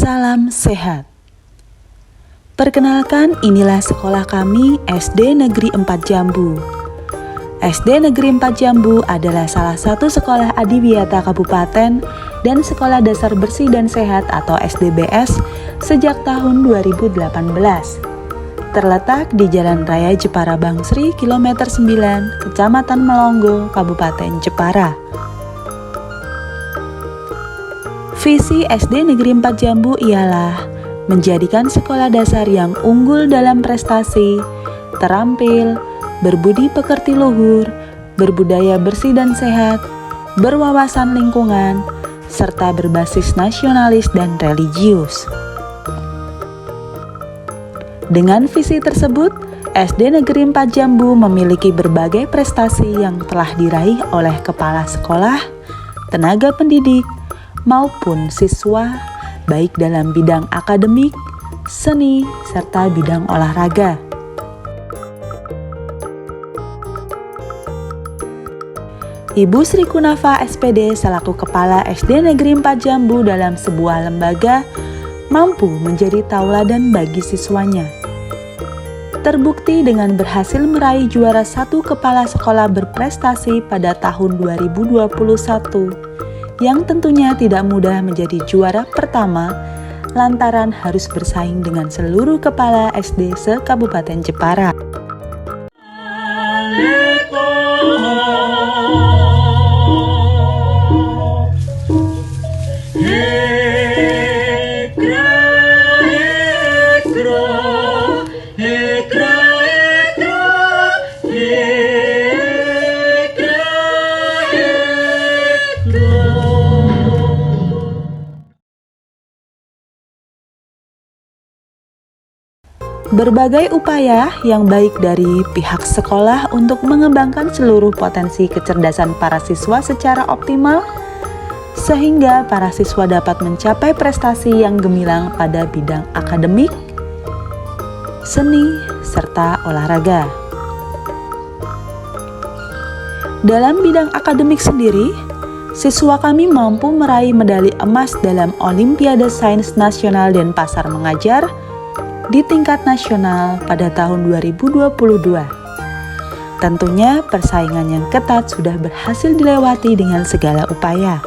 Salam sehat. Perkenalkan, inilah sekolah kami SD Negeri 4 Jambu. SD Negeri 4 Jambu adalah salah satu sekolah adiwiyata kabupaten dan sekolah dasar bersih dan sehat atau SDBS sejak tahun 2018. Terletak di Jalan Raya Jepara Bangsri, kilometer 9, Kecamatan Melonggo, Kabupaten Jepara. Visi SD Negeri 4 Jambu ialah menjadikan sekolah dasar yang unggul dalam prestasi, terampil, berbudi pekerti luhur, berbudaya bersih dan sehat, berwawasan lingkungan, serta berbasis nasionalis dan religius. Dengan visi tersebut, SD Negeri 4 Jambu memiliki berbagai prestasi yang telah diraih oleh kepala sekolah, tenaga pendidik, maupun siswa, baik dalam bidang akademik, seni, serta bidang olahraga. Ibu Sri Kunafa SPD selaku Kepala SD Negeri 4 Jambu dalam sebuah lembaga mampu menjadi tauladan bagi siswanya. Terbukti dengan berhasil meraih juara 1 kepala sekolah berprestasi pada tahun 2021. Yang tentunya tidak mudah menjadi juara pertama lantaran harus bersaing dengan seluruh kepala SD se-Kabupaten Jepara. Berbagai upaya yang baik dari pihak sekolah untuk mengembangkan seluruh potensi kecerdasan para siswa secara optimal, sehingga para siswa dapat mencapai prestasi yang gemilang pada bidang akademik, seni, serta olahraga. Dalam bidang akademik sendiri, siswa kami mampu meraih medali emas dalam Olimpiade Sains Nasional dan Pasar Mengajar di tingkat nasional pada tahun 2022. Tentunya persaingan yang ketat sudah berhasil dilewati dengan segala upaya.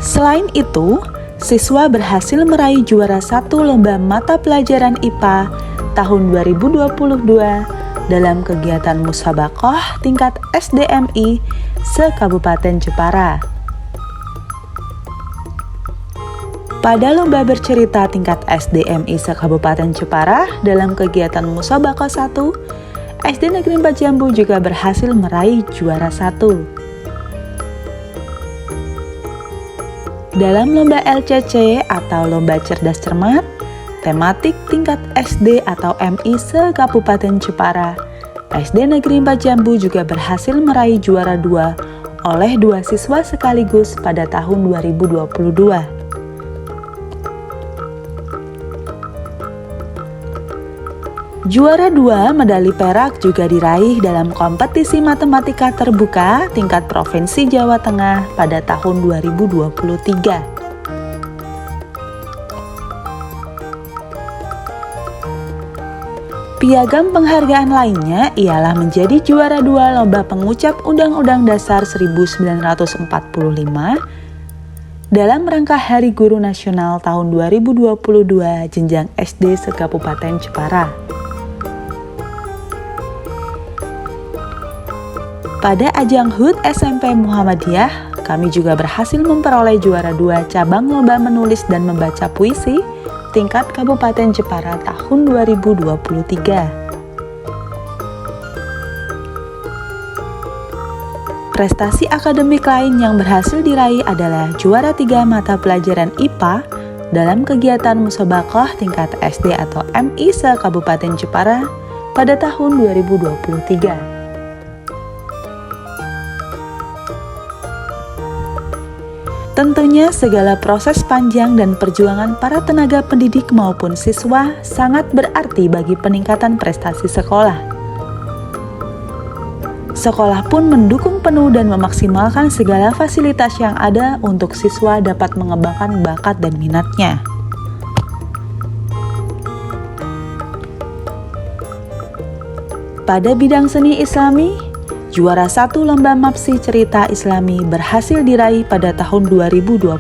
Selain itu, siswa berhasil meraih juara 1 lomba mata pelajaran IPA tahun 2022 dalam kegiatan musabaqah tingkat SDMI se-Kabupaten Jepara. Pada lomba bercerita tingkat SDMI se-Kabupaten Jepara dalam kegiatan Musabaqah 1, SD Negeri 4 Jambu juga berhasil meraih juara 1. Dalam lomba LCC atau lomba cerdas cermat, tematik tingkat SD atau MI se-Kabupaten Jepara, SD Negeri 4 Jambu juga berhasil meraih juara 2 oleh 2 siswa sekaligus pada tahun 2022. Juara 2 medali perak juga diraih dalam kompetisi matematika terbuka tingkat Provinsi Jawa Tengah pada tahun 2023. Piagam penghargaan lainnya ialah menjadi juara 2 lomba pengucap Undang-Undang Dasar 1945 dalam rangka Hari Guru Nasional tahun 2022 jenjang SD se-Kabupaten Jepara. Pada ajang HUT SMP Muhammadiyah, kami juga berhasil memperoleh juara 2 cabang lomba menulis dan membaca puisi tingkat Kabupaten Jepara tahun 2023. Prestasi akademik lain yang berhasil diraih adalah juara 3 mata pelajaran IPA dalam kegiatan musabaqah tingkat SD atau MI se-Kabupaten Jepara pada tahun 2023. Tentunya segala proses panjang dan perjuangan para tenaga pendidik maupun siswa sangat berarti bagi peningkatan prestasi sekolah. Sekolah pun mendukung penuh dan memaksimalkan segala fasilitas yang ada untuk siswa dapat mengembangkan bakat dan minatnya. Pada bidang seni Islami, juara 1 lomba MAPSI cerita Islami berhasil diraih pada tahun 2022.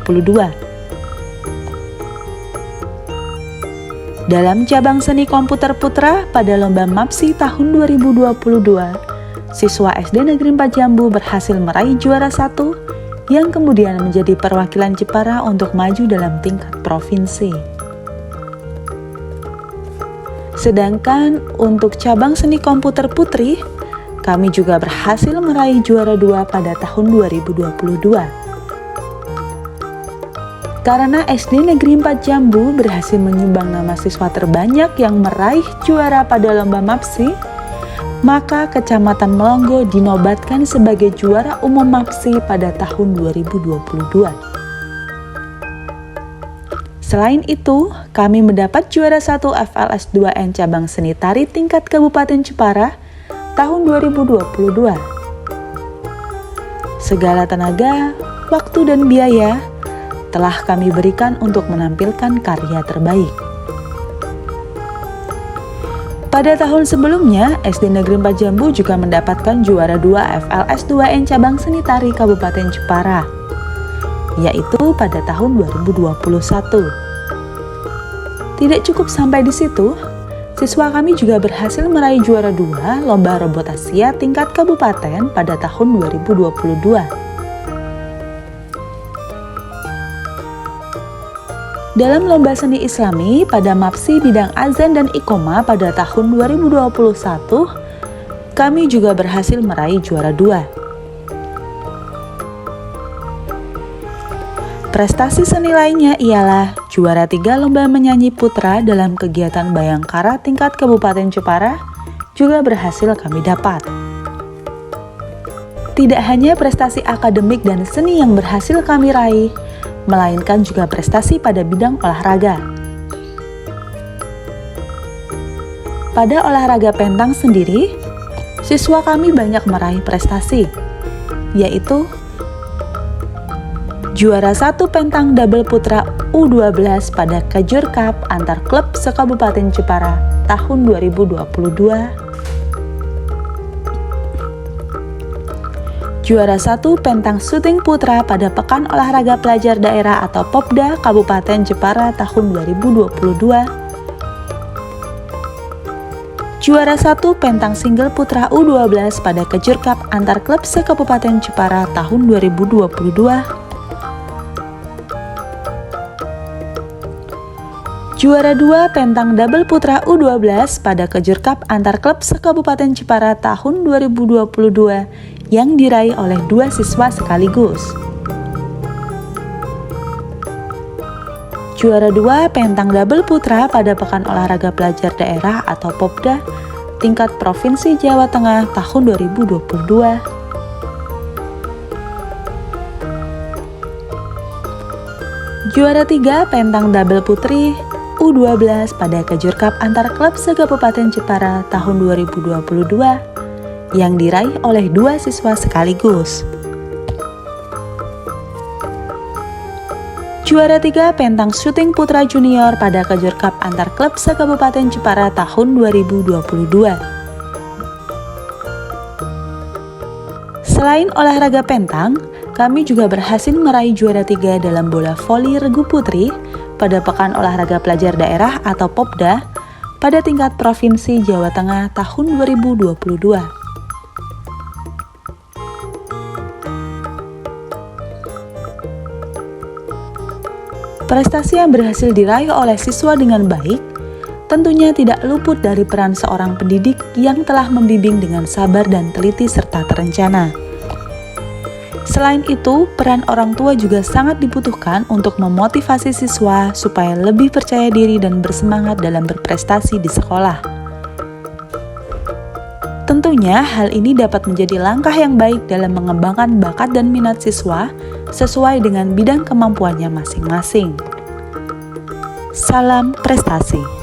Dalam cabang seni komputer putra pada lomba MAPSI tahun 2022, siswa SD Negeri 4 Jambu berhasil meraih juara 1 yang kemudian menjadi perwakilan Jepara untuk maju dalam tingkat provinsi. Sedangkan untuk cabang seni komputer putri, kami juga berhasil meraih juara 2 pada tahun 2022. Karena SD Negeri 4 Jambu berhasil menyumbang nama siswa terbanyak yang meraih juara pada lomba MAPSI, maka Kecamatan Melongo dinobatkan sebagai juara umum MAPSI pada tahun 2022. Selain itu, kami mendapat juara 1 FLS 2N cabang seni tari tingkat Kabupaten Jepara tahun 2022. Segala tenaga, waktu dan biaya telah kami berikan untuk menampilkan karya terbaik. Pada tahun sebelumnya, SD Negeri 4 Jambu juga mendapatkan juara 2 FLS 2N cabang seni tari Kabupaten Jepara, yaitu pada tahun 2021. Tidak cukup sampai di situ, siswa kami juga berhasil meraih juara 2 Lomba Robot Asia tingkat kabupaten pada tahun 2022. Dalam lomba seni Islami pada MAPSI bidang azan dan iqomah pada tahun 2021, kami juga berhasil meraih juara 2. Prestasi seni lainnya ialah juara 3 lomba menyanyi putra dalam kegiatan Bayangkara tingkat Kabupaten Jepara juga berhasil kami dapat. Tidak hanya prestasi akademik dan seni yang berhasil kami raih, melainkan juga prestasi pada bidang olahraga. Pada olahraga pentang sendiri, siswa kami banyak meraih prestasi, yaitu juara 1 pentang double putra U12 pada Kejur Cup antar klub se-Kabupaten Jepara tahun 2022, juara 1 pentang syuting putra pada Pekan Olahraga Pelajar Daerah atau Popda Kabupaten Jepara tahun 2022, juara 1 pentang single putra U12 pada Kejur Cup antar klub se-Kabupaten Jepara tahun 2022, juara 2 pentang double putra U12 pada Kejur Cup antar klub se-Kabupaten Jepara tahun 2022 yang diraih oleh 2 siswa sekaligus. Juara 2 pentang double putra pada Pekan Olahraga Pelajar Daerah atau Popda tingkat Provinsi Jawa Tengah tahun 2022. Juara 3 pentang double putri U12 pada Kejur Cup antar klub se-Kabupaten Jepara tahun 2022 yang diraih oleh 2 siswa sekaligus. Juara 3 pentang syuting putra junior pada Kejur Cup antar klub se-Kabupaten Jepara tahun 2022. Selain olahraga pentang, kami juga berhasil meraih juara 3 dalam bola voli regu putri pada Pekan Olahraga Pelajar Daerah atau Popda pada tingkat Provinsi Jawa Tengah tahun 2022. Prestasi yang berhasil diraih oleh siswa dengan baik tentunya tidak luput dari peran seorang pendidik yang telah membimbing dengan sabar dan teliti serta terencana. Selain itu, peran orang tua juga sangat dibutuhkan untuk memotivasi siswa supaya lebih percaya diri dan bersemangat dalam berprestasi di sekolah. Tentunya hal ini dapat menjadi langkah yang baik dalam mengembangkan bakat dan minat siswa sesuai dengan bidang kemampuannya masing-masing. Salam prestasi.